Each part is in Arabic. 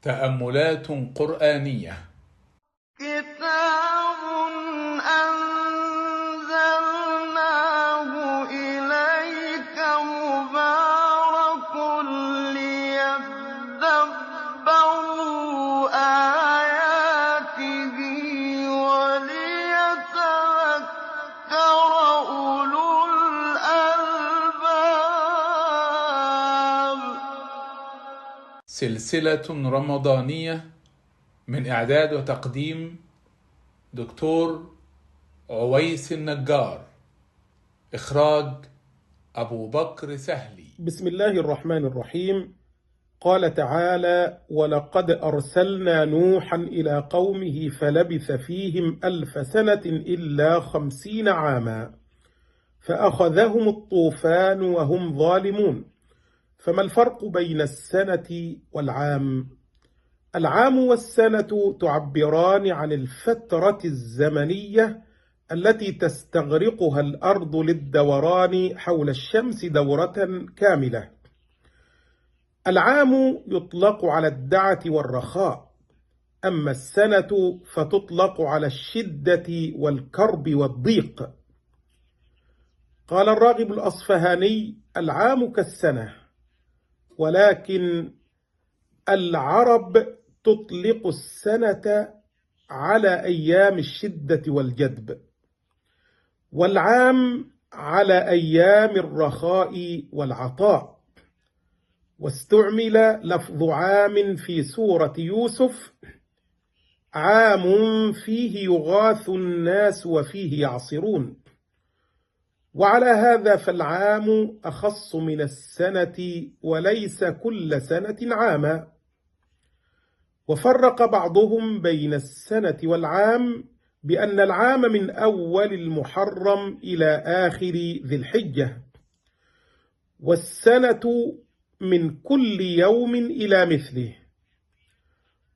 تأملات قرآنية. كتاب أنزلناه إليك مبارك ليدبروا آياته وليتذكر أولو الألباب. سلسلة رمضانية من إعداد وتقديم دكتور عويس النجار، إخراج أبو بكر سهلي. بسم الله الرحمن الرحيم. قال تعالى: ولقد أرسلنا نوحا إلى قومه فلبث فيهم 1000 سنة إلا 50 عاما فأخذهم الطوفان وهم ظالمون. فما الفرق بين السنة والعام؟ العام والسنة تعبران عن الفترة الزمنية التي تستغرقها الأرض للدوران حول الشمس دورة كاملة. العام يطلق على الدعة والرخاء، أما السنة فتطلق على الشدة والكرب والضيق. قال الراغب الأصفهاني: العام كالسنة، ولكن العرب تطلق السنة على أيام الشدة والجدب، والعام على أيام الرخاء والعطاء. واستعمل لفظ عام في سورة يوسف: عام فيه يغاث الناس وفيه يعصرون. وعلى هذا فالعام أخص من السنة وليس كل سنة عاما. وفرق بعضهم بين السنة والعام بأن العام من أول المحرم إلى آخر ذي الحجة، والسنة من كل يوم إلى مثله.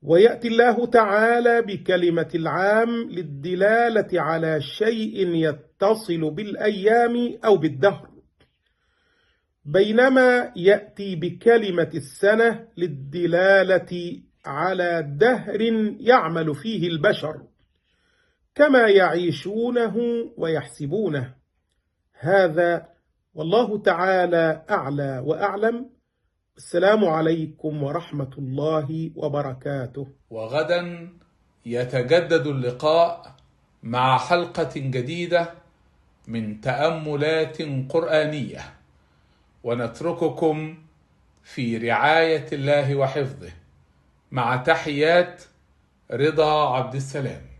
ويأتي الله تعالى بكلمة العام للدلالة على شيء يتصل بالأيام أو بالدهر، بينما يأتي بكلمة السنة للدلالة على دهر يعمل فيه البشر كما يعيشونه ويحسبونه. هذا والله تعالى أعلى وأعلم. السلام عليكم ورحمة الله وبركاته. وغدا يتجدد اللقاء مع حلقة جديدة من تأملات قرآنية، ونترككم في رعاية الله وحفظه، مع تحيات رضا عبد السلام.